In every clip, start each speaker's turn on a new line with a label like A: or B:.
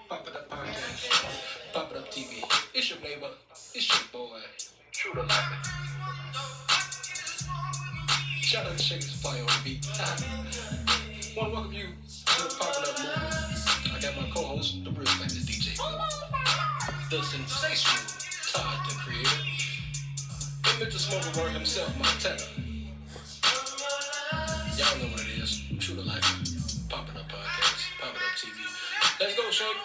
A: Pop It Up Podcast, Pop It Up TV. It's your neighbor, it's your boy, True to Life. Shout out to Shake Supply on the beat. Want to welcome you to the Pop It Up movement. I got my co-host, the real famous DJ, the sensational Todd, the creator, and Mr. Smoker Word himself, Montana. Y'all know what it is. True to Life, Pop It Up Podcast, Pop It Up TV. Let's go, Shake.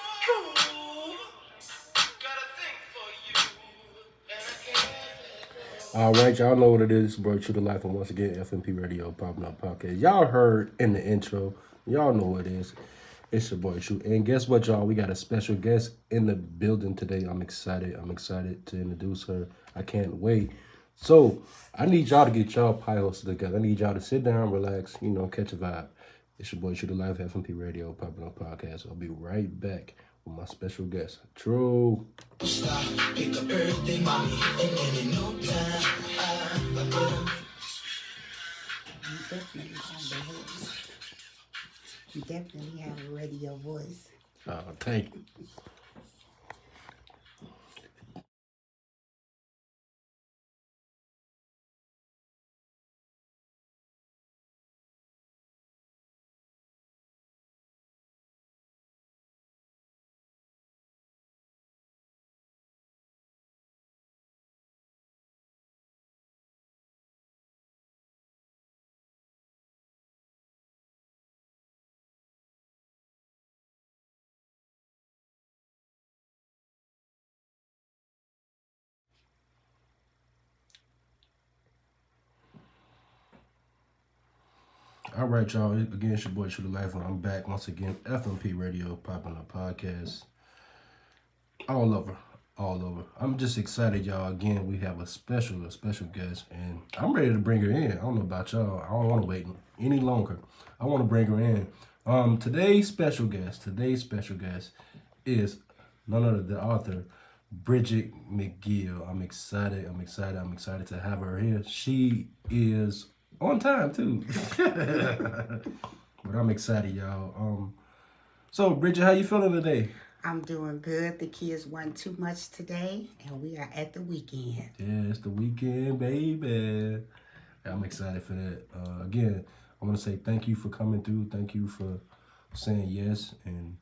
B: All right, y'all know what it is, bro. True to Life, and once again, FMP Radio, Popping Up Podcast. Y'all heard in the intro, y'all know what it is. It's your boy True, and guess what, y'all? We got a special guest in the building today. I'm excited to introduce her. I can't wait. So I need y'all to get y'all piles together. I need y'all to sit down, relax, catch a vibe. It's your boy True to Life, FMP Radio, Popping Up Podcast. I'll be right back with my special guest, True.
A: Stop, pick up everything, mommy, and in no time,
C: You definitely have a radio voice.
B: Thank you. All right, y'all. Again, it's your boy True to Life, and I'm back once again. FMP Radio, Popping Up Podcast. All over. I'm just excited, y'all. Again, we have a special guest, and I'm ready to bring her in. I don't know about y'all. I don't want to wait any longer. I want to bring her in. Today's special guest is none other than the author, Bridgett McGill. I'm excited to have her here. She is on time too. But I'm excited, y'all. So Bridgett, how you feeling today?
C: I'm doing good. The kids won too much today, and we are at the weekend.
B: Yeah, it's the weekend, baby. I'm excited for that. Again, I want to say thank you for coming through. Thank you for saying yes and,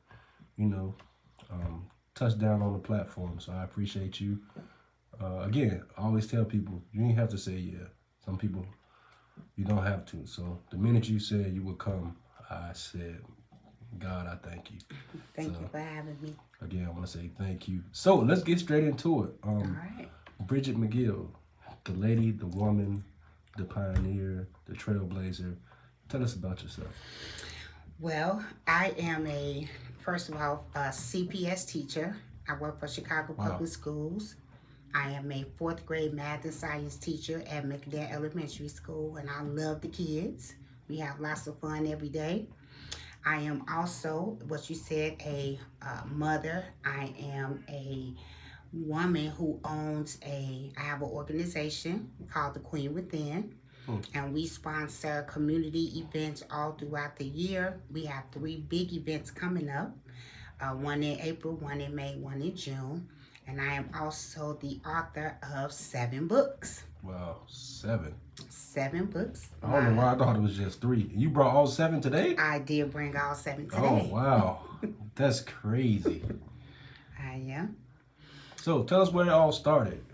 B: touch down on the platform. So I appreciate you. Again, I always tell people, you ain't have to say yeah. Some people, you don't have to. So the minute you said you would come, I said, God, I thank you.
C: Thank you for having me.
B: Again, I want to say thank you. So let's get straight into it.
C: All right.
B: Bridgett McGill, the lady, the woman, the pioneer, the trailblazer. Tell us about yourself.
C: Well, I am first of all, a CPS teacher. I work for Chicago Public Schools. I am a 4th grade math and science teacher at McGill Elementary School, and I love the kids. We have lots of fun every day. I am also, what you said, a mother. I am a woman who owns I have an organization called The Queen Within, and we sponsor community events all throughout the year. We have 3 big events coming up, one in April, one in May, one in June, and I am also the author of 7 books.
B: Wow, 7.
C: 7 books.
B: I don't know why I thought it was just 3. You brought all 7 today?
C: I did bring all 7 today.
B: Oh, wow. That's crazy.
C: I am.
B: So tell us where it all started.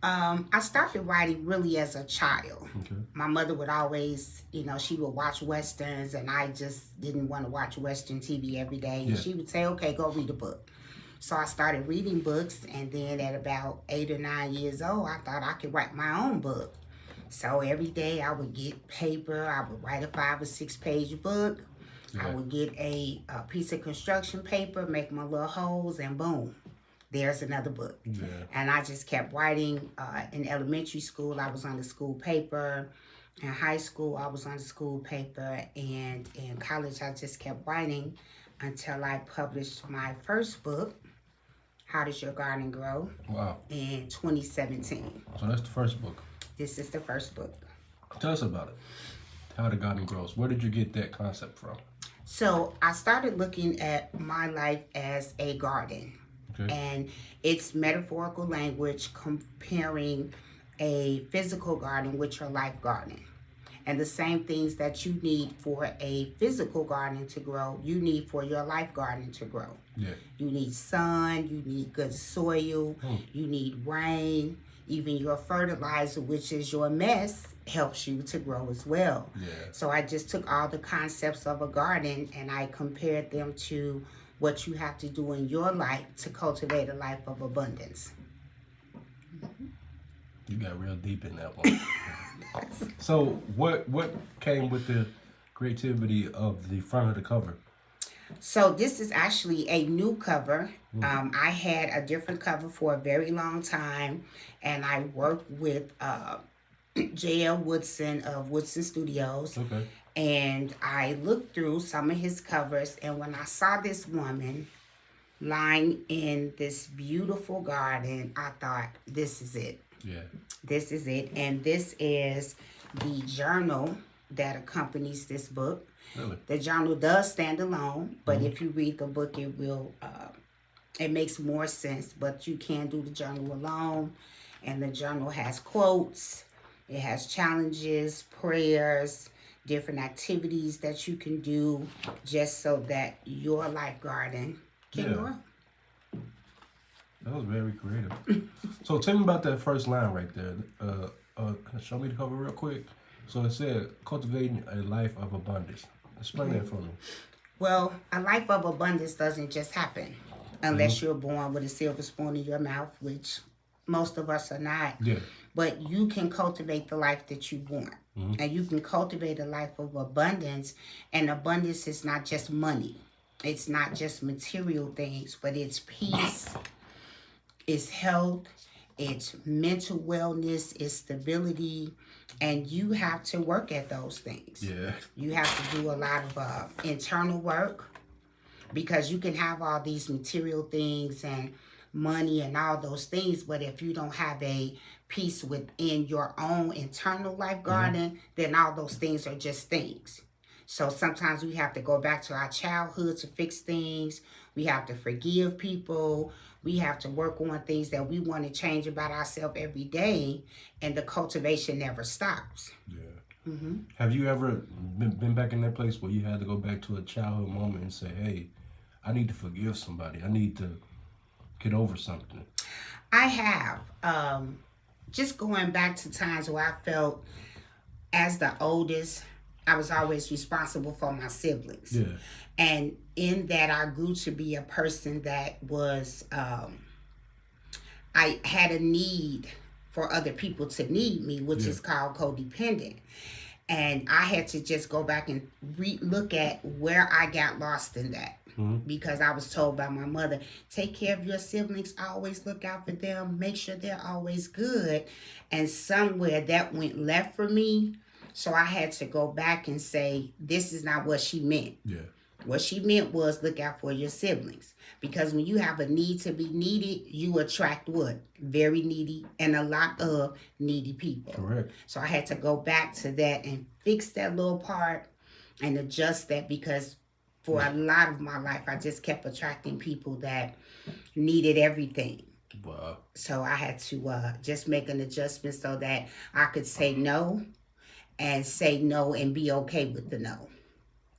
C: I started writing really as a child.
B: Okay.
C: My mother would always, she would watch Westerns, and I just didn't want to watch Western TV every day. And she would say, okay, go read a book. So I started reading books, and then at about 8 or 9 years old, I thought I could write my own book. So every day I would get paper, I would write a 5 or 6 page book. Yeah. I would get a piece of construction paper, make my little holes, and boom, there's another book. Yeah. And I just kept writing. In elementary school, I was on the school paper. In high school, I was on the school paper. And in college, I just kept writing until I published my first book, How Does Your Garden Grow?
B: Wow.
C: In 2017.
B: So that's the first book.
C: This is the first book.
B: Tell us about it. How the Garden Grows. Where did you get that concept from?
C: So I started looking at my life as a garden.
B: Okay.
C: And it's metaphorical language comparing a physical garden with your life garden. And the same things that you need for a physical garden to grow, you need for your life garden to grow.
B: Yeah.
C: You need sun, you need good soil, you need rain. Even your fertilizer, which is your mess, helps you to grow as well.
B: Yeah.
C: So I just took all the concepts of a garden and I compared them to what you have to do in your life to cultivate a life of abundance.
B: You got real deep in that one. So what came with the creativity of the front of the cover?
C: So this is actually a new cover. I had a different cover for a very long time, and I worked with J.L. Woodson of Woodson Studios.
B: Okay.
C: And I looked through some of his covers, and when I saw this woman lying in this beautiful garden, I thought, this is it.
B: Yeah.
C: This is it. And this is the journal that accompanies this book.
B: Really?
C: The journal does stand alone, but if you read the book, it will, it makes more sense. But you can do the journal alone. And the journal has quotes. It has challenges, prayers, different activities that you can do just so that your life garden can grow.
B: That was very creative. So tell me about that first line right there. Show me the cover real quick. So it said, cultivating a life of abundance. Explain that for me.
C: Well, a life of abundance doesn't just happen unless you're born with a silver spoon in your mouth, which most of us are not.
B: Yeah.
C: But you can cultivate the life that you want. And you can cultivate a life of abundance. And abundance is not just money. It's not just material things, but it's peace, it's health, it's mental wellness, it's stability. And you have to work at those things.
B: Yeah.
C: You have to do a lot of internal work, because you can have all these material things and money and all those things, but if you don't have a peace within your own internal life garden, then all those things are just things. So sometimes we have to go back to our childhood to fix things. We have to forgive people. We have to work on things that we want to change about ourselves every day, and the cultivation never stops.
B: Yeah. Have you ever been back in that place where you had to go back to a childhood moment and say, hey, I need to forgive somebody. I need to get over something?
C: I have. Just going back to times where I felt as the oldest, I was always responsible for my siblings.
B: Yeah.
C: And in that, I grew to be a person that was, I had a need for other people to need me, which is called codependent. And I had to just go back and look at where I got lost in that. Because I was told by my mother, take care of your siblings, always look out for them, make sure they're always good. And somewhere that went left for me. So I had to go back and say, this is not what she meant.
B: Yeah.
C: What she meant was look out for your siblings. Because when you have a need to be needed, you attract what? Very needy and a lot of needy people.
B: Correct.
C: So I had to go back to that and fix that little part and adjust that, because for a lot of my life, I just kept attracting people that needed everything.
B: Wow.
C: So I had to just make an adjustment so that I could say no and be okay with the no.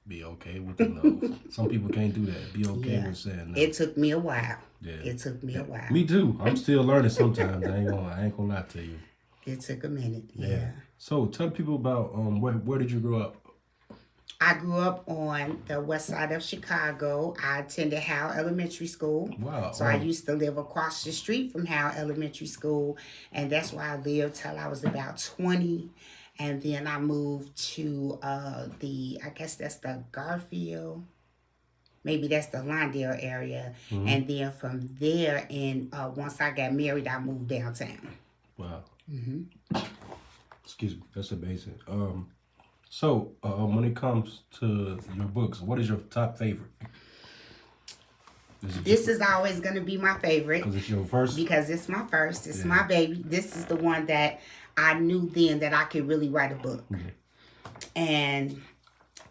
B: Be okay with the no. Some people can't do that. Be okay with saying no.
C: It took me a while.
B: Yeah.
C: It took me a while.
B: Me too. I'm still learning sometimes. I ain't gonna lie to you.
C: It took a minute. Yeah.
B: So tell people about where did you grow up?
C: I grew up on the west side of Chicago. I attended Howell Elementary School.
B: Wow.
C: So I used to live across the street from Howell Elementary School, and that's where I lived till I was about 20. And then I moved to I guess that's the Garfield, maybe that's the Lawndale area. And then from there, once I got married, I moved downtown.
B: Wow. Excuse me, that's amazing. So when it comes to your books, what is your top favorite?
C: This is always going to be my favorite.
B: Because it's your first?
C: Because it's my first. It's my baby. This is the one that I knew then that I could really write a book. And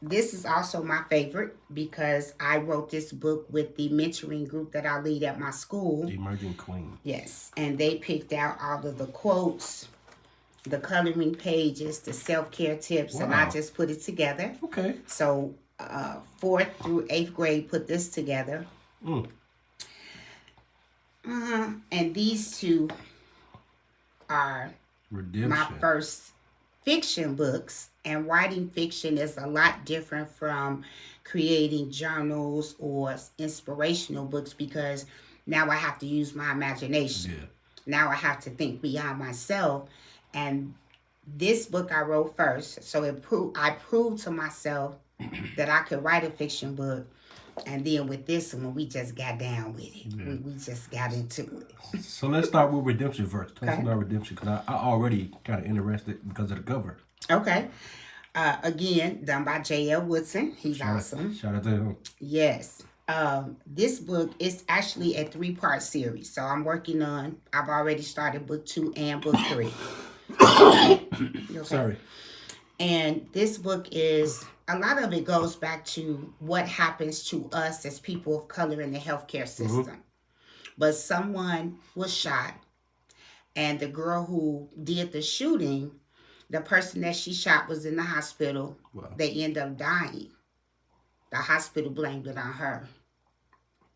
C: this is also my favorite because I wrote this book with the mentoring group that I lead at my school.
B: The Emerging Queen.
C: Yes, and they picked out all of the quotes, the coloring pages, the self-care tips, and I just put it together.
B: Okay.
C: So 4th through 8th grade put this together. And these two are my first fiction books. And writing fiction is a lot different from creating journals or inspirational books because now I have to use my imagination.
B: Yeah.
C: Now I have to think beyond myself. And this book I wrote first, so I proved to myself that I could write a fiction book. And then with this one, we just got down with it. Yeah. We just got into it.
B: So let's start with redemption first. Tell us about redemption, because I already kind of interested because of the cover.
C: Okay. Again, done by J.L. Woodson. He's awesome.
B: Shout out to him.
C: Yes. This book is actually a 3-part series. So I've already started book 2 and book 3. Okay?
B: Sorry.
C: And this book is, a lot of it goes back to what happens to us as people of color in the healthcare system. But someone was shot, and the girl who did the shooting, the person that she shot was in the hospital. Wow. They end up dying. The hospital blamed it on her.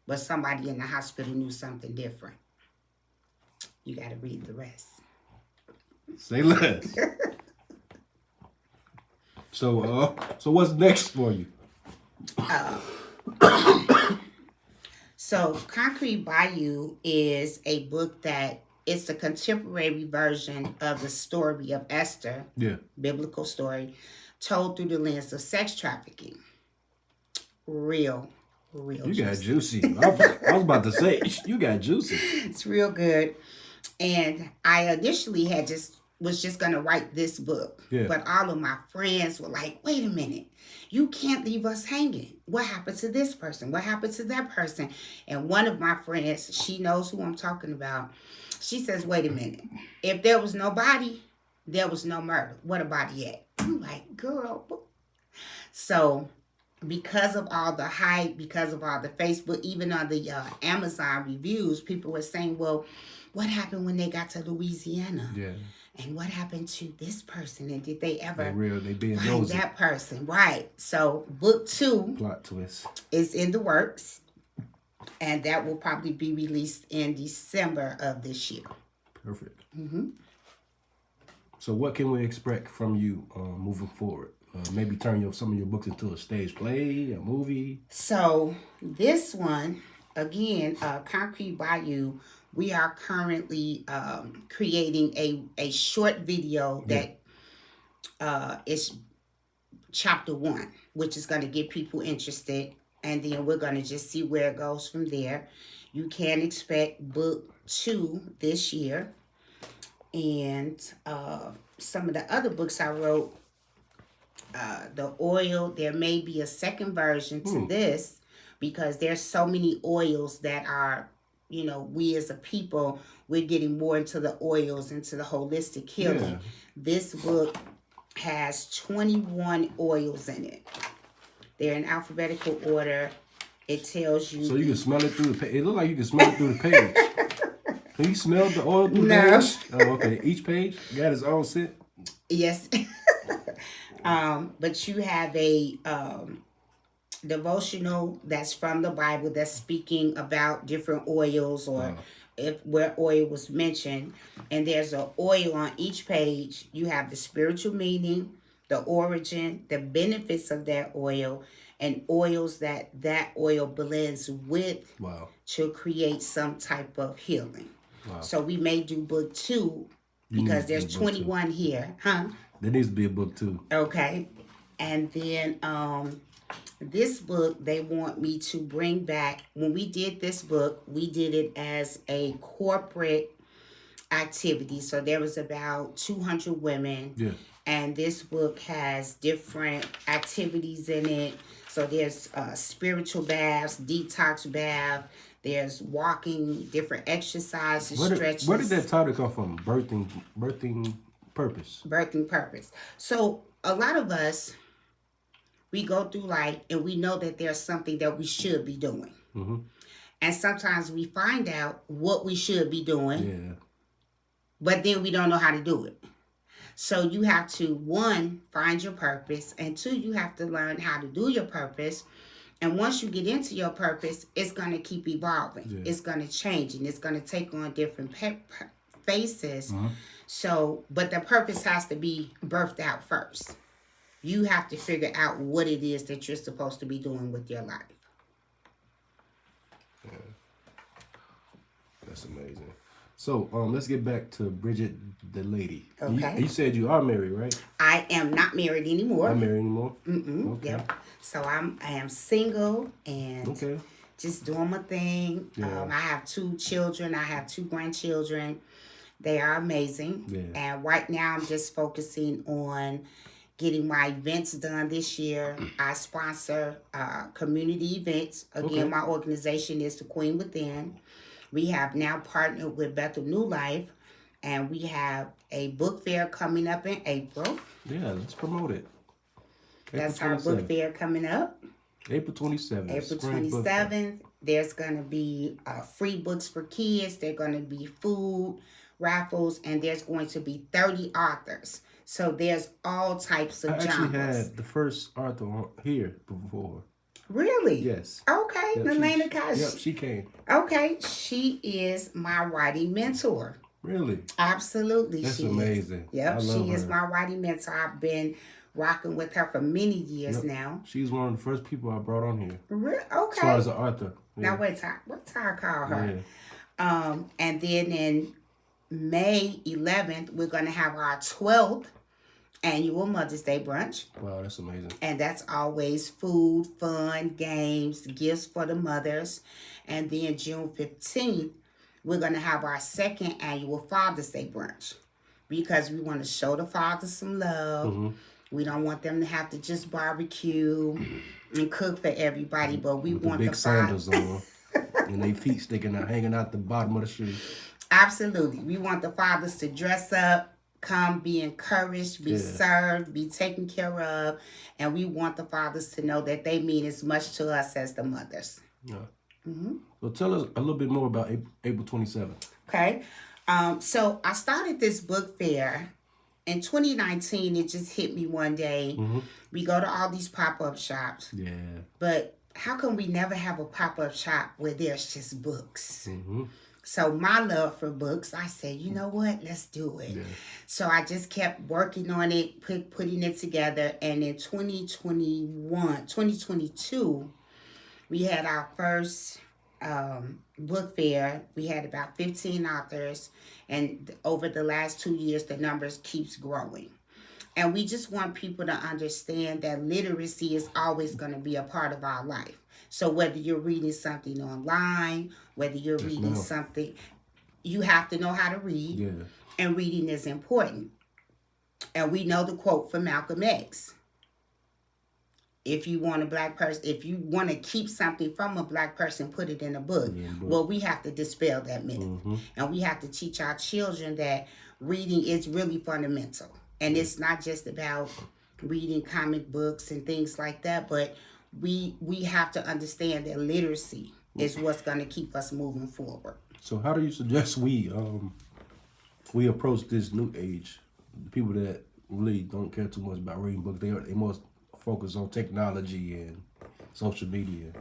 C: But somebody in the hospital knew something different. You got to read the rest.
B: Say less. So what's next for you?
C: So Concrete Bayou is a book that it's a contemporary version of the story of Esther, biblical story, told through the lens of sex trafficking. Real
B: you got juicy. I was about to say, you got juicy.
C: It's real good. And I initially was just going to write this book. Yeah. But all of my friends were like, wait a minute. You can't leave us hanging. What happened to this person? What happened to that person? And one of my friends, she knows who I'm talking about. She says, wait a minute. If there was no body, there was no murder. What a body at? I'm like, girl. So because of all the hype, because of all the Facebook, even on the Amazon reviews, people were saying, well, what happened when they got to Louisiana? Yeah. And what happened to this person? And did they ever find that person? Right. So book 2
B: plot twist
C: is in the works. And that will probably be released in December of this year.
B: Perfect. So what can we expect from you moving forward? Maybe turn some of your books into a stage play, a movie?
C: So this one, again, Concrete Bayou, we are currently creating a short video that is chapter 1, which is going to get people interested. And then we're going to just see where it goes from there. You can expect book 2 this year. And some of the other books I wrote, the oil, there may be a second version to this because there's so many oils that are, we as a people, we're getting more into the oils, into the holistic healing. Yeah. This book has 21 oils in it. They're in alphabetical order. It tells you.
B: So you can smell it through the page. It looks like you can smell it through the page. Can you smell the oil through the page? Oh, okay. Each page got its own scent?
C: Yes. But you have a devotional that's from the Bible that's speaking about different oils or where oil was mentioned. And there's an oil on each page. You have the spiritual meaning, the origin, the benefits of that oil, and oils that oil blends with to create some type of healing. Wow. So we may do book 2 because there's 21 here. Huh?
B: There needs to be a book 2.
C: Okay. And then this book, they want me to bring back. When we did this book, we did it as a corporate activity. So there was about 200 women. Yeah. And this book has different activities in it. So there's spiritual baths, detox bath. There's walking, different exercises, stretches.
B: Where did that title come from? Birthing purpose.
C: Birthing purpose. So a lot of us, we go through life and we know that there's something that we should be doing.
B: Mm-hmm.
C: And sometimes we find out what we should be doing,
B: Yeah.
C: but then we don't know how to do it. So you have to, one, find your purpose, and two, you have to learn how to do your purpose. And once you get into your purpose, it's going to keep evolving.
B: Yeah.
C: It's going to change, and it's going to take on different faces.
B: Uh-huh.
C: So, but the purpose has to be birthed out first. You have to figure out what it is that you're supposed to be doing with your life.
B: Yeah. That's amazing. So, let's get back to Bridgett, the lady.
C: Okay.
B: You said you are married, right?
C: I am not married anymore.
B: Not married anymore?
C: Mm-mm.
B: Okay.
C: Yep. So I am single and
B: Okay.
C: just doing my thing.
B: Yeah.
C: I have 2 children. I have 2 grandchildren. They are amazing.
B: Yeah.
C: And right now I'm just focusing on getting my events done this year. I sponsor community events. Again,
B: Okay.
C: my organization is the Queen Within. We have now partnered with Bethel New Life, and we have a book fair coming up in April.
B: Yeah, let's promote it.
C: That's our book fair coming up.
B: April 27th.
C: April
B: Spring book fair.
C: 27th. There's going to be free books for kids. There's going to be food, raffles, and there's going to be 30 authors. So there's all types of
B: I actually
C: genres.
B: had the first author here before.
C: Really?
B: Yes.
C: Okay,
B: Yep,
C: Nelena Kosh.
B: Yep, she came.
C: Okay, she is my writing mentor.
B: Really?
C: Absolutely,
B: That's
C: she
B: amazing.
C: is. Yep,
B: I love
C: she is
B: her.
C: my writing mentor. I've been rocking with her for many years
B: Yep.
C: now.
B: She's one of the first people I brought on here.
C: Okay.
B: As far as an author. Yeah.
C: Now wait, what time I call her?
B: Yeah.
C: And then in May 11th, we're going to have our 12th annual Mother's Day brunch.
B: Wow, that's amazing.
C: And that's always food, fun, games, gifts for the mothers. And then June 15th, we're going to have our 2nd annual Father's Day brunch because we want to show the fathers some love.
B: Mm-hmm.
C: We don't want them to have to just barbecue and cook for everybody, but we
B: With
C: want
B: the
C: the
B: big sandals on and they feet sticking out, hanging out the bottom of the shoe.
C: Absolutely. We want the fathers to dress up, come, be encouraged, be served, be taken care of. And we want the fathers to know that they mean as much to us as the mothers.
B: Yeah.
C: Mm-hmm.
B: So tell us a little bit more about April 27th.
C: Okay. So I started this book fair. In 2019, it just hit me one day.
B: Mm-hmm.
C: We go to all these pop-up shops.
B: Yeah.
C: But how come we never have a pop-up shop where there's just books?
B: Mm-hmm.
C: So my love for books, I said, you know what? Let's do it.
B: Yeah.
C: So I just kept working on it, putting it together. And in 2022, we had our first book fair. We had about 15 authors. And over the last 2 years, the numbers keeps growing. And we just want people to understand that literacy is always going to be a part of our life. So whether you're reading something online, whether you're reading something, you have to know how to read.
B: Yeah.
C: And reading is important. And we know the quote from Malcolm X. If you want a black person, if you want to keep something from a black person, put it in a book. Well, we have to dispel that myth.
B: Mm-hmm.
C: And we have to teach our children that reading is really fundamental. And it's not just about reading comic books and things like that, but we have to understand that literacy is what's going to keep us moving forward.
B: So how do you suggest we approach this new age? People that really don't care too much about reading books, they most focus on technology and social media.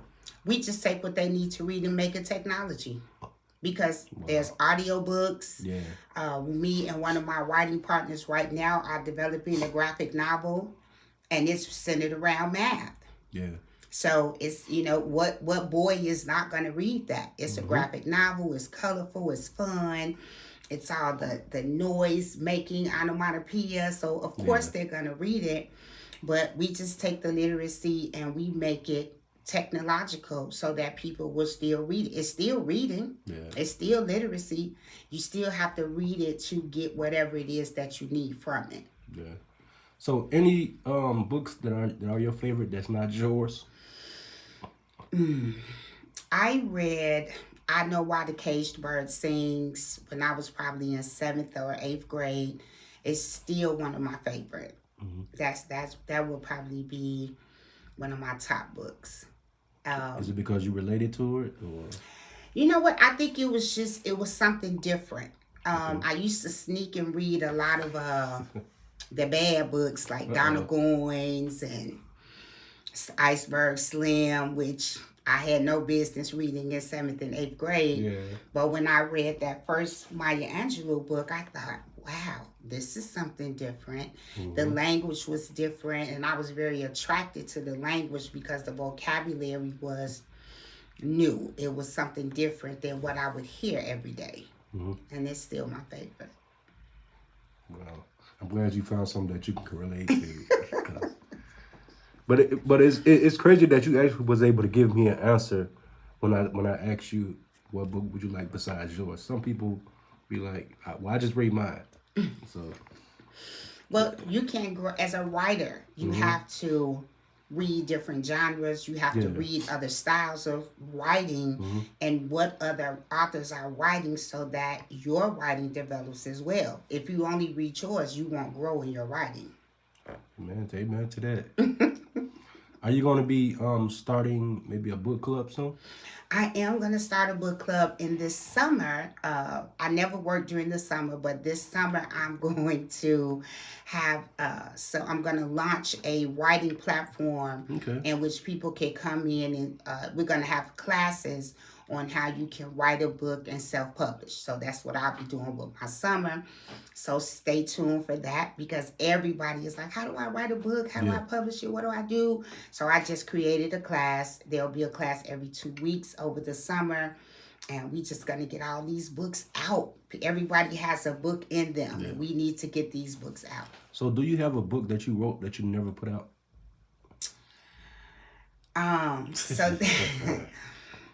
C: We just take what they need to read and make it technology. Because there's audiobooks.
B: Yeah.
C: Me and one of my writing partners right now are developing a graphic novel, and it's centered around math.
B: Yeah.
C: So it's, what boy is not going to read that? It's a graphic novel. It's colorful. It's fun. It's all the noise making onomatopoeia. So of course they're going to read it, but we just take the literacy and we make it technological so that people will still read it. It's still reading.
B: Yeah.
C: It's still literacy. You still have to read it to get whatever it is that you need from it.
B: Yeah. So any books that are your favorite that's not yours?
C: I read I Know Why the Caged Bird Sings when I was probably in 7th or 8th grade. It's still one of my favorite. That will probably be one of my top books.
B: Is it because you related to it, or?
C: You know what? I think it was something different. I used to sneak and read a lot of the bad books like Donald Goines and Iceberg Slim, which I had no business reading in 7th and 8th grade.
B: Yeah.
C: But when I read that first Maya Angelou book, I thought, wow, this is something different. The language was different, and I was very attracted to the language because the vocabulary was new. It was something different than what I would hear every day. And it's still my favorite.
B: Well, I'm glad you found something that you can relate to. But it's crazy that you actually was able to give me an answer when I asked you what book would you like besides yours. Some people be like, well, I just read mine. So.
C: Well, you can't grow as a writer. You have to read different genres. You have to read other styles of writing and what other authors are writing so that your writing develops as well. If you only read yours, you won't grow in your writing.
B: Amen to that. Are you going to be starting maybe a book club soon?
C: I am going to start a book club in this summer. I never worked during the summer, but this summer I'm going to have, so I'm going to launch a writing platform in which people can come in and we're going to have classes on how you can write a book and self-publish. So that's what I'll be doing with my summer. So stay tuned for that because everybody is like, how do I write a book? How do I publish it? What do I do? So I just created a class. There'll be a class every 2 weeks over the summer. And we just going to get all these books out. Everybody has a book in them. And we need to get these books out.
B: So do you have a book that you wrote that you never put out?
C: So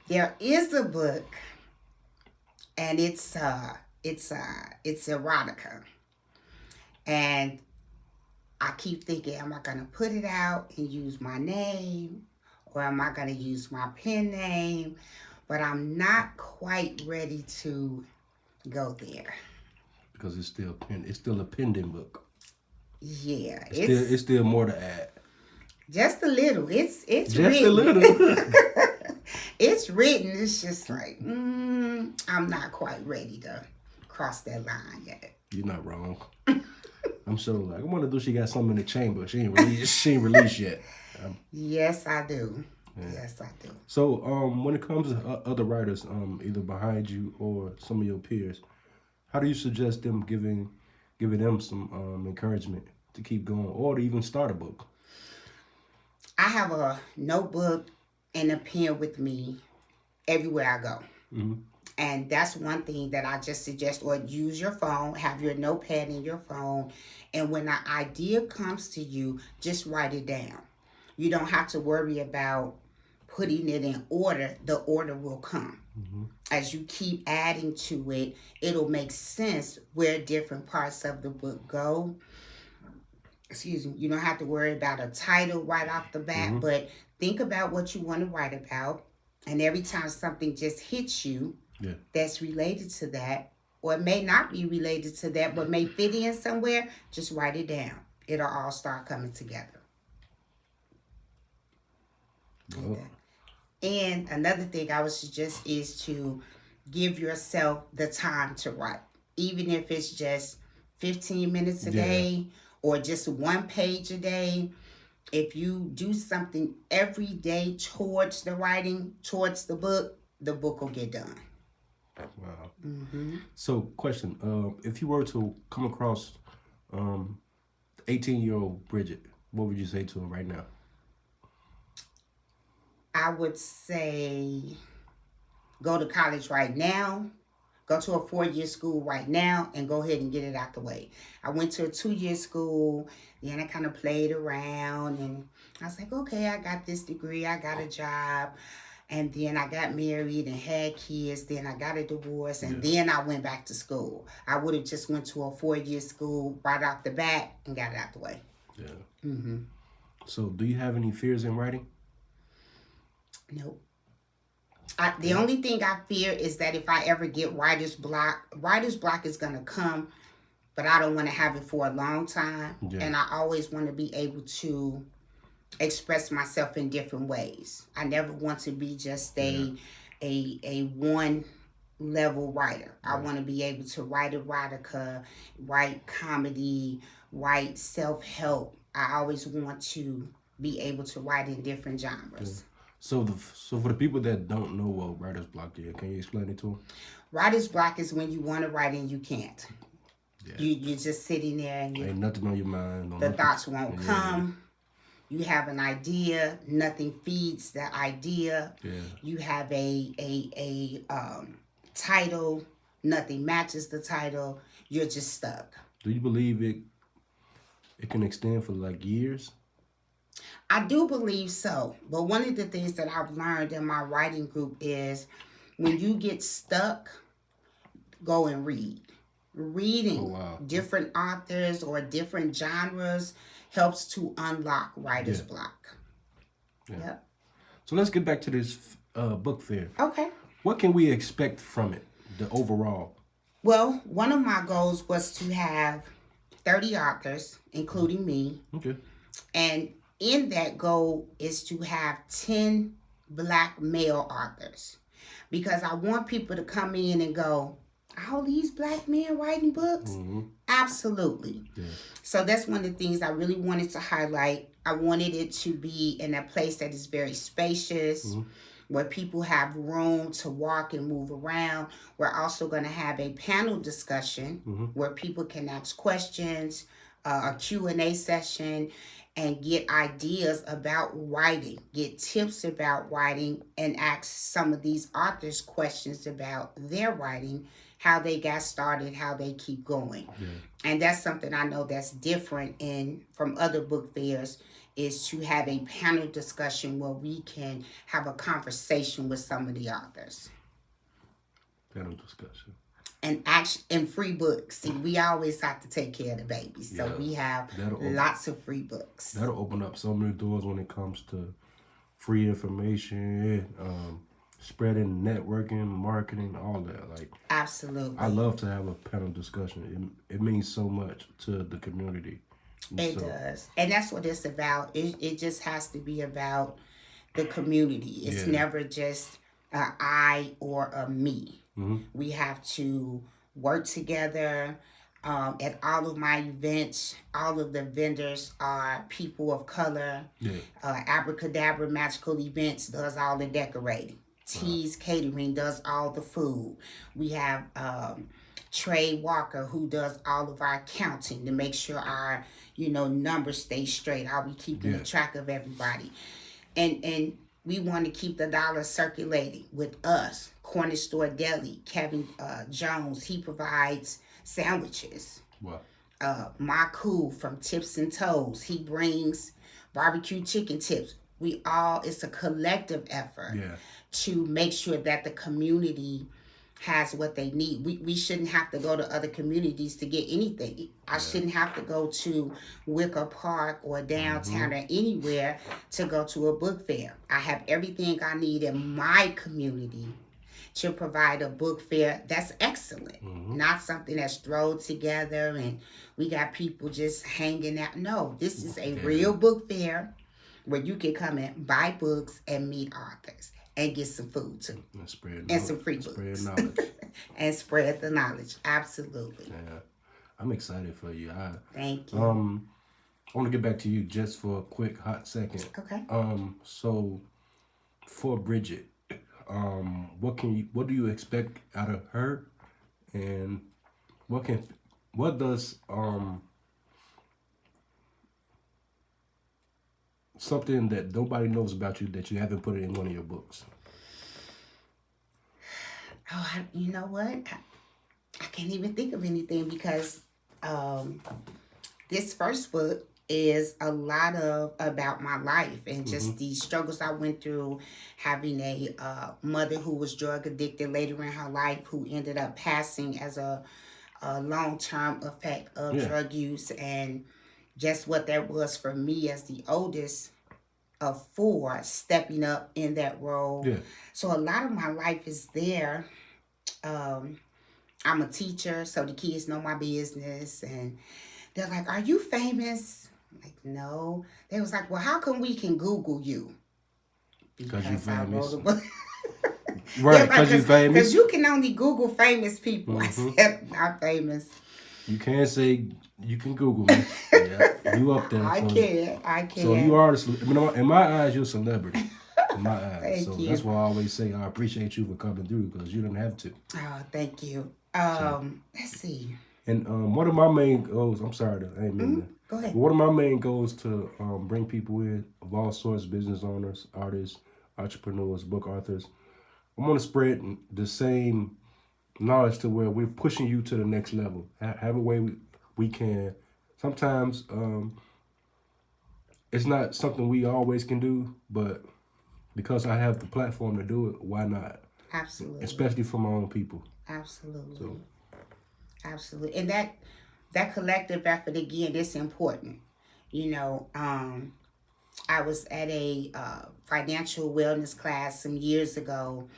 C: there is a book, and it's erotica, and I keep thinking, am I gonna put it out and use my name, or am I gonna use my pen name? But I'm not quite ready to go there
B: because it's still a pending book.
C: Yeah,
B: it's still more to add.
C: Just a little. It's
B: just
C: written.
B: A little.
C: It's written. It's just like I'm not quite ready to cross that line yet.
B: You're not wrong. I'm so like I wonder if she got something in the chamber. She ain't released yet.
C: Yes, I do. Yeah. Yes, I do.
B: So when it comes to other writers, either behind you or some of your peers, how do you suggest them giving them some encouragement to keep going or to even start a book?
C: I have a notebook and a pen with me everywhere I go. And that's one thing that I just suggest, or use your phone, have your notepad in your phone. And when an idea comes to you, just write it down. You don't have to worry about putting it in order. The order will come. As you keep adding to it, it'll make sense where different parts of the book go. Excuse me, you don't have to worry about a title right off the bat, but think about what you want to write about. And every time something just hits you that's related to that, or it may not be related to that, but may fit in somewhere, just write it down. It'll all start coming together. Okay. And another thing I would suggest is to give yourself the time to write. Even if it's just 15 minutes a day, or just one page a day. If you do something every day towards the writing, towards the book will get done.
B: Wow. So, question: if you were to come across 18-year-old Bridgett, what would you say to her right now?
C: I would say, go to college right now. Go to a 4-year school right now and go ahead and get it out the way. I went to a 2-year school, then I kind of played around and I was like, okay, I got this degree, I got a job, and then I got married and had kids, then I got a divorce, and then I went back to school. I would have just went to a 4-year school right off the bat and got it out the way.
B: Yeah. So do you have any fears in writing?
C: Nope. The only thing I fear is that if I ever get writer's block is going to come, but I don't want to have it for a long time. And I always want to be able to express myself in different ways. I never want to be just a one level writer. I want to be able to write erotica, write comedy, write self help. I always want to be able to write in different genres.
B: So for the people that don't know what writer's block is, can you explain it to them?
C: Writer's block is when you want to write and you can't. Yeah. You're just sitting there and
B: ain't nothing on your mind.
C: The thoughts won't come. You have an idea, nothing feeds the idea. Yeah. You have a title, nothing matches the title. You're just stuck.
B: Do you believe it can extend for like years?
C: I do believe so. But one of the things that I've learned in my writing group is when you get stuck, go and read. Reading different authors or different genres helps to unlock writer's block.
B: Yeah. Yep. So let's get back to this book fair.
C: Okay.
B: What can we expect from it, the overall?
C: Well, one of my goals was to have 30 authors, including me. Okay. And in that goal is to have 10 Black male authors. Because I want people to come in and go, all these Black men writing books? Mm-hmm. Absolutely. Yeah. So that's one of the things I really wanted to highlight. I wanted it to be in a place that is very spacious, mm-hmm. where people have room to walk and move around. We're also going to have a panel discussion, mm-hmm. where people can ask questions, a Q&A session, and get ideas about writing, get tips about writing, and ask some of these authors questions about their writing, how they got started, how they keep going. Yeah. And that's something I know that's different from other book fairs, is to have a panel discussion where we can have a conversation with some of the authors.
B: Panel discussion.
C: And free books. See, we always have to take care of the babies. So we have lots of free books.
B: That'll open up so many doors when it comes to free information, spreading, networking, marketing, all that. Like,
C: absolutely.
B: I love to have a panel discussion. It means so much to the community.
C: It does. And that's what it's about. It just has to be about the community. It's never just an I or a me. Mm-hmm. We have to work together. At all of my events, all of the vendors are people of color. Yeah. Abracadabra Magical Events does all the decorating. Tees Catering does all the food. We have Trey Walker, who does all of our counting to make sure our numbers stay straight. How we keeping track of everybody, and we want to keep the dollar circulating with us. Corner Store Deli, Kevin Jones, he provides sandwiches. Wow. Maku from Tips and Toes, he brings barbecue chicken tips. It's a collective effort to make sure that the community has what they need. We shouldn't have to go to other communities to get anything. I shouldn't have to go to Wicker Park or downtown or anywhere to go to a book fair. I have everything I need in my community to provide a book fair that's excellent. Mm-hmm. Not something that's thrown together and we got people just hanging out. No, this is a real book fair where you can come and buy books and meet authors and get some food too. And some free books.
B: Spread knowledge.
C: And spread the knowledge. Absolutely.
B: Yeah. I'm excited for you.
C: Thank you.
B: I want to get back to you just for a quick hot second.
C: Okay.
B: So for Bridgett, what do you expect out of her, and what does something that nobody knows about you that you haven't put it in one of your books?
C: Oh, you know what? I can't even think of anything because this first book is a lot about my life and just the struggles I went through, having a mother who was drug addicted later in her life, who ended up passing as a long-term effect of drug use, and just what that was for me as the oldest of 4, stepping up in that role. Yeah. So a lot of my life is there. I'm a teacher, so the kids know my business, and they're like, "Are you famous?" Like, no. They was like, well, how come we can Google you?
B: Because you
C: I wrote
B: famous.
C: a book.
B: Right, because you famous.
C: Because you can only Google famous people.
B: Mm-hmm.
C: I said, not famous.
B: You can't say you can Google me. Yeah, you up there.
C: I can.
B: So you are, in my eyes, you're a celebrity. In my eyes.
C: Thank
B: so
C: you.
B: that's why I always say I appreciate you for coming through because you didn't have to.
C: Oh, thank you. Let's see.
B: And one of my main goals, I'm sorry, I ain't mean that.
C: Go ahead.
B: But one of my main goals to bring people in of all sorts, business owners, artists, entrepreneurs, book authors. I want to spread the same knowledge to where we're pushing you to the next level. Have a way we can. Sometimes it's not something we always can do, but because I have the platform to do it, why not?
C: Absolutely.
B: Especially for my own people.
C: Absolutely.
B: So.
C: Absolutely. And that collective effort, again, is important. You know, I was at a financial wellness class some years ago,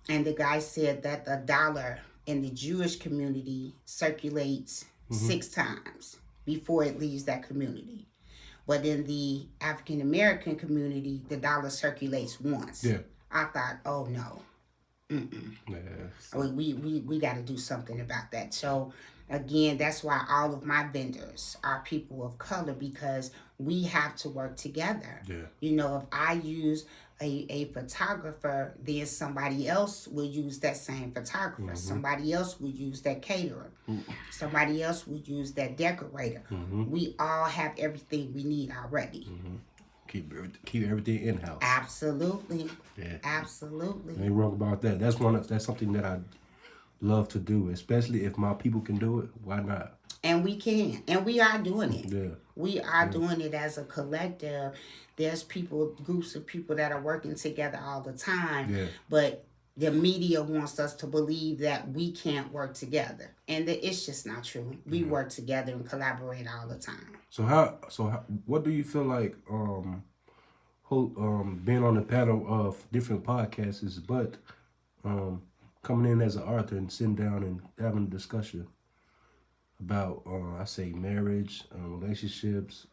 C: and the guy said that the dollar in the Jewish community circulates 6 times before it leaves that community. But in the African American community, the dollar circulates once.
B: Yeah.
C: I thought, oh no.
B: Yes.
C: We got to do something about that. So again, that's why all of my vendors are people of color, because we have to work together.
B: Yeah.
C: You know, if I use a photographer, then somebody else will use that same photographer. Somebody else will use that caterer. Somebody else will use that decorator. We all have everything we need already.
B: Keep everything in house.
C: Absolutely.
B: Yeah.
C: Absolutely.
B: Ain't wrong about that. That's something that I love to do, especially if my people can do it. Why not?
C: And we can, and we are doing it.
B: Yeah.
C: We are doing it as a collective. There's groups of people that are working together all the time.
B: Yeah.
C: But the media wants us to believe that we can't work together, and that it's just not true. We work together and collaborate all the time.
B: So what do you feel like being on the panel of different podcasts is, but coming in as an author and sitting down and having a discussion about I say marriage, relationships,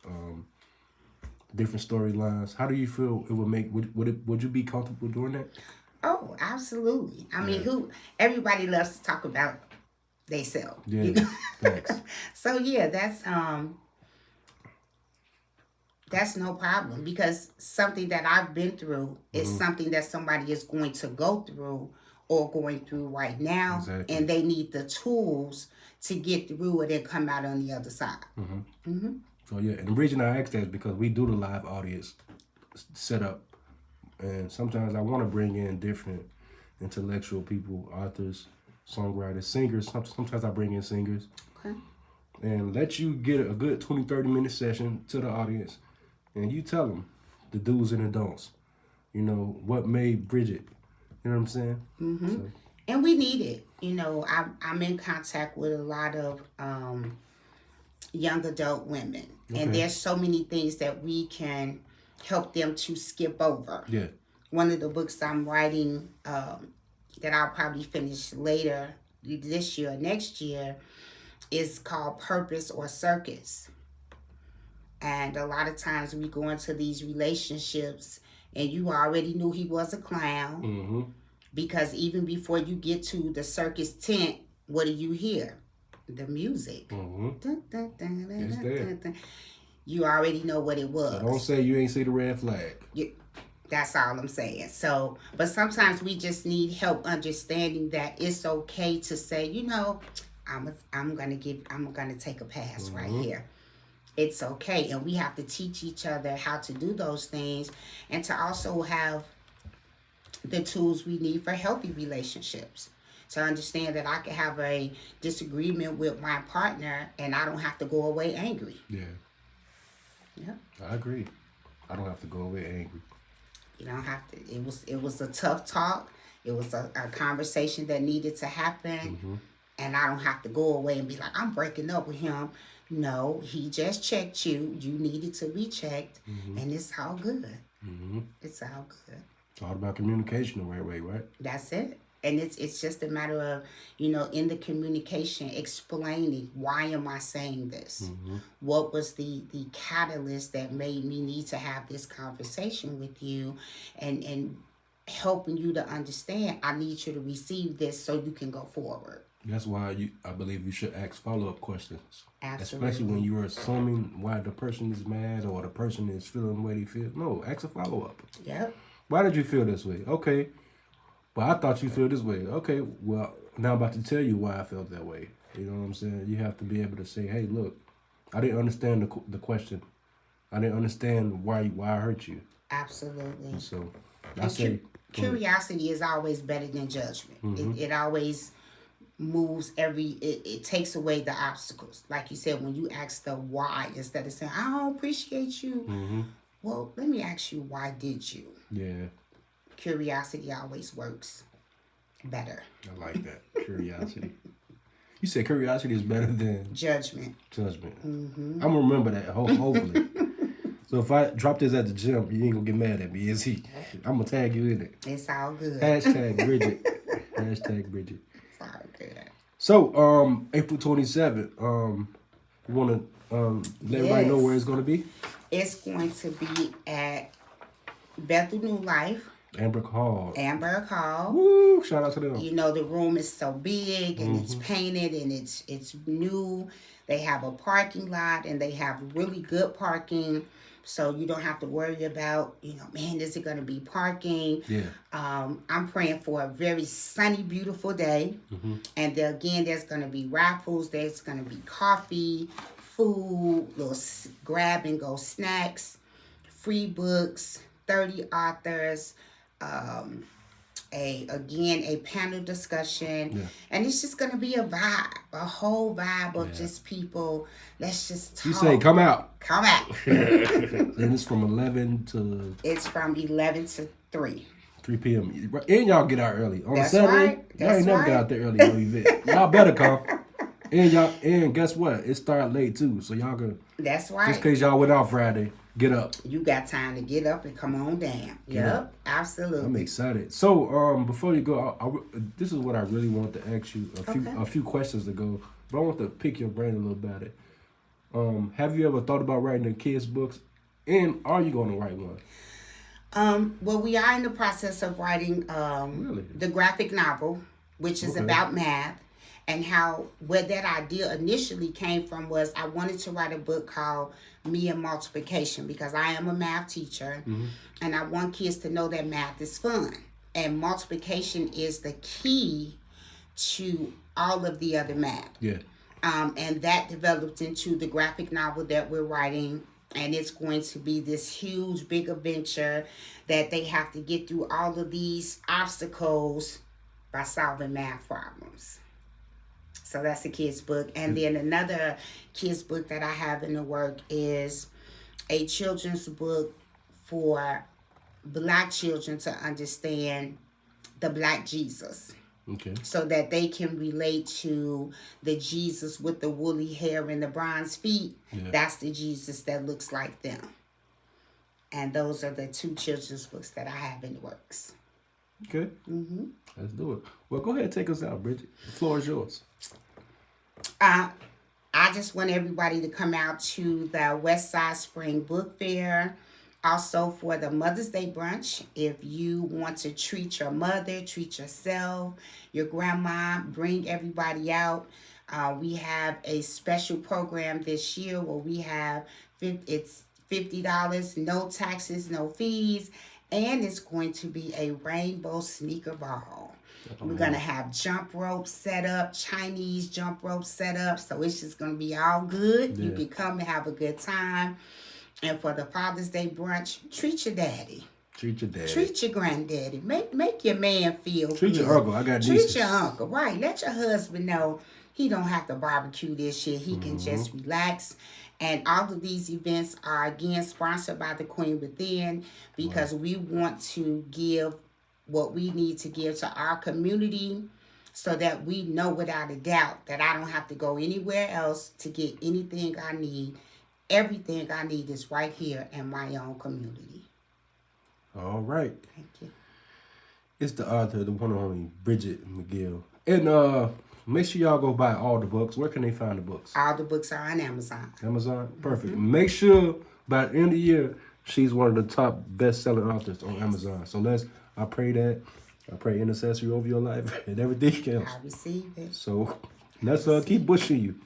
B: different storylines. How do you feel it would make? Would you be comfortable doing that?
C: Oh, absolutely. I mean, everybody loves to talk about themselves.
B: Yeah,
C: you know?
B: thanks.
C: So yeah, that's no problem, because something that I've been through is something that somebody is going to go through or going through right now,
B: Exactly.
C: and they need the tools to get through it and come out on the other side.
B: So yeah, and the reason I ask that is because we do the live audience setup, and sometimes I want to bring in different intellectual people, authors, songwriters, singers. Sometimes I bring in singers.
C: Okay.
B: And let you get a good 20, 30-minute session to the audience, and you tell them the do's and the don'ts. You know, what made Bridgett. You know what I'm saying? So,
C: And we need it. You know, I'm in contact with a lot of young adult women.
B: Okay.
C: And there's so many things that we can help them to skip over.
B: yeah.
C: One of the books I'm writing that I'll probably finish later this year or next year is called Purpose or Circus. And a lot of times we go into these relationships and you already knew he was a clown. Because even before you get to the circus tent, what do you hear? The music. Dun, dun, dun, dun, dun,
B: It's
C: dun,
B: there.
C: dun, dun. You already know what it was.
B: So don't say you ain't see the red flag.
C: That's all I'm saying. So, but sometimes we just need help understanding that it's okay to say, you know, I'm gonna take a pass right here. It's okay, and we have to teach each other how to do those things, and to also have the tools we need for healthy relationships. To understand that I can have a disagreement with my partner, and I don't have to go away angry.
B: Yeah.
C: Yeah.
B: I agree. I don't have to go away angry.
C: You don't have to. It was a tough talk. It was a conversation that needed to happen. And I don't have to go away and be like, I'm breaking up with him. No, he just checked you. You needed to be checked. And it's all good. It's all good.
B: It's all about communication the right way, right?
C: That's it. And it's just a matter of, in the communication, explaining, why am I saying this? What was the catalyst that made me need to have this conversation with you, and helping you to understand, I need you to receive this so you can go forward.
B: That's why I believe you should ask follow-up questions.
C: Absolutely.
B: Especially when you're assuming why the person is mad or the person is feeling the way they feel. No, ask a follow-up.
C: Yep.
B: Why did you feel this way? Okay. But I thought you feel this way. Okay, well, now I'm about to tell you why I felt that way. You know what I'm saying? You have to be able to say, hey, look, I didn't understand the question. I didn't understand why I hurt you.
C: Absolutely.
B: And so I say...
C: Curiosity is always better than judgment. It always moves it takes away the obstacles. Like you said, when you ask the why instead of saying, I don't appreciate you. Well, let me ask you, why did you?
B: Yeah.
C: Curiosity always works better.
B: I like that. Curiosity. You said curiosity is better than...
C: Judgment.
B: I'm going to remember that, hopefully. So if I drop this at the gym, you ain't going to get mad at me, is he? I'm going to tag you in it.
C: It's all good.
B: Hashtag Bridgett. Hashtag Bridgett.
C: It's all good.
B: So, April 27th, you want to let everybody know where it's going to be?
C: It's going to be at Bethel New Life.
B: Amber Hall.
C: Woo!
B: Shout out to them.
C: The room is so big and it's painted and it's new. They have a parking lot and they have really good parking. So you don't have to worry about, man, is it going to be parking?
B: Yeah.
C: I'm praying for a very sunny, beautiful day. And again, there's going to be raffles. There's going to be coffee, food, little grab and go snacks, free books, 30 authors, a panel discussion, and it's just gonna be a whole vibe of just people. Let's just talk.
B: You say come out.
C: And
B: it's from 11 to...
C: It's from 11 to 3.
B: 3 p.m. And y'all get out early. On Saturday,
C: right.
B: Y'all ain't never got out there early on event. Y'all better come. And guess what? It start late too, so y'all can...
C: That's right.
B: Just in case y'all went out Friday, get up.
C: You got time to get up and come on down. Yep, absolutely.
B: I'm excited. So, before you go, this is what I really want to ask you a few questions ago, but I want to pick your brain a little about it. Have you ever thought about writing a kids' books, and are you going to write one?
C: Well, we are in the process of writing the graphic novel, which is about math. And where that idea initially came from was I wanted to write a book called Me and Multiplication, because I am a math teacher and I want kids to know that math is fun. And multiplication is the key to all of the other math.
B: Yeah.
C: And that developed into the graphic novel that we're writing. And it's going to be this huge, big adventure that they have to get through all of these obstacles by solving math problems. So that's a kid's book. And then another kid's book that I have in the work is a children's book for Black children to understand the Black Jesus.
B: Okay.
C: So that they can relate to the Jesus with the woolly hair and the bronze feet. Yeah. That's the Jesus that looks like them. And those are the 2 children's books that I have in the works.
B: Okay. Let's do it. Well, go ahead and take us out, Bridgett. The floor is yours.
C: I just want everybody to come out to the West Side Spring Book Fair. Also for the Mother's Day brunch, if you want to treat your mother, treat yourself, your grandma, bring everybody out. We have a special program this year where we have it's $50, no taxes, no fees, and it's going to be a rainbow sneaker ball. We're going to have jump ropes set up, Chinese jump ropes set up, so it's just going to be all good. Yeah. You can come and have a good time. And for the Father's Day brunch, treat your daddy.
B: Treat your daddy.
C: Treat your granddaddy. Make your man feel
B: Treat
C: good.
B: your uncle. I got
C: nieces. Treat your uncle. Right. Let your husband know he don't have to barbecue this year. He can just relax. And all of these events are, again, sponsored by the Queen Within, because we want to give what we need to give to our community so that we know without a doubt that I don't have to go anywhere else to get anything I need. Everything I need is right here in my own community.
B: All right.
C: Thank you.
B: It's the author, the one and only Bridgett McGill. And make sure y'all go buy all the books. Where can they find the books?
C: All the books are on Amazon.
B: Amazon? Perfect. Make sure by the end of the year, she's one of the top best-selling authors on Amazon. So I pray intercessory over your life and everything else.
C: I receive it.
B: So let's keep pushing you.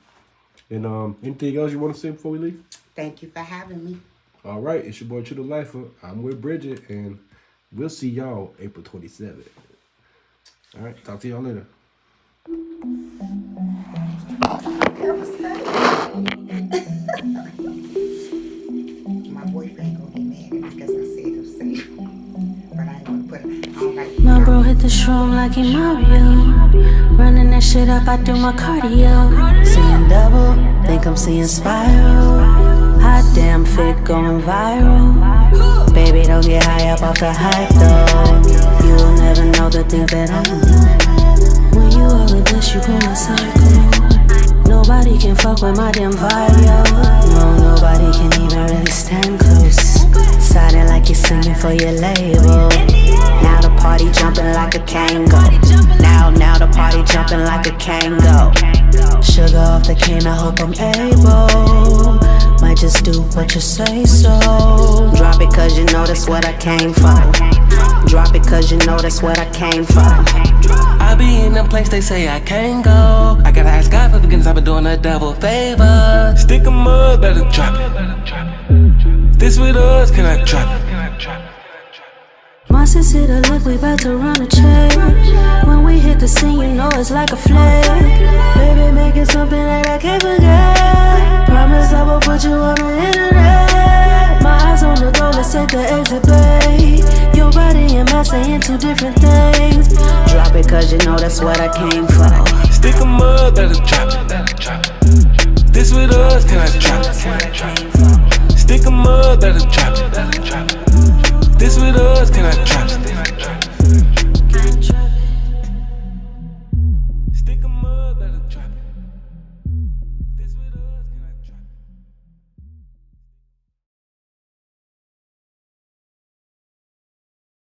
B: And anything else you want to say before we leave?
C: Thank you for having me.
B: All right, it's your boy True the Lifer. I'm with Bridgett, and we'll see y'all April 27th. All right, talk to y'all later.
C: My boyfriend gonna get mad at me because I said it was safe. But I ain't gonna put it. I don't like
D: My bro hit the shroom like he Mario. Running that shit up, I do my cardio. Seeing double, think I'm seeing spiral. Hot damn fit going viral. Baby, don't get high up off the hype though. You'll never know the things that I do. When you all of this, you go in cycle. Nobody can fuck with my damn vibe, yo. No, nobody can even really stand close. Sounding like you're singing for your label. Now the party jumping like a Kango. Now the party jumping like a Kango. Sugar off the cane, I hope I'm able. Might just do what you say so. Drop it cause you know that's what I came for. Drop it cause you know that's what I came for.
E: I be in them place they say I can't go. I gotta ask God for forgiveness, I've been doing the devil favor. Stick 'em up, better drop it. This with us, can I drop it?
D: My sister the look, we bout to run a check. When we hit the scene, you know it's like a flag. Baby, make it something that I can't forget. Promise I will put you on the internet. My eyes on the door, let's take the exit, babe. Your body and mind saying two different things.
C: Drop it cause you know that's what I came for.
E: Stick 'em up, better drop it. This with us, can I drop it? Stick 'em up, better drop it. This with us, can I drop it?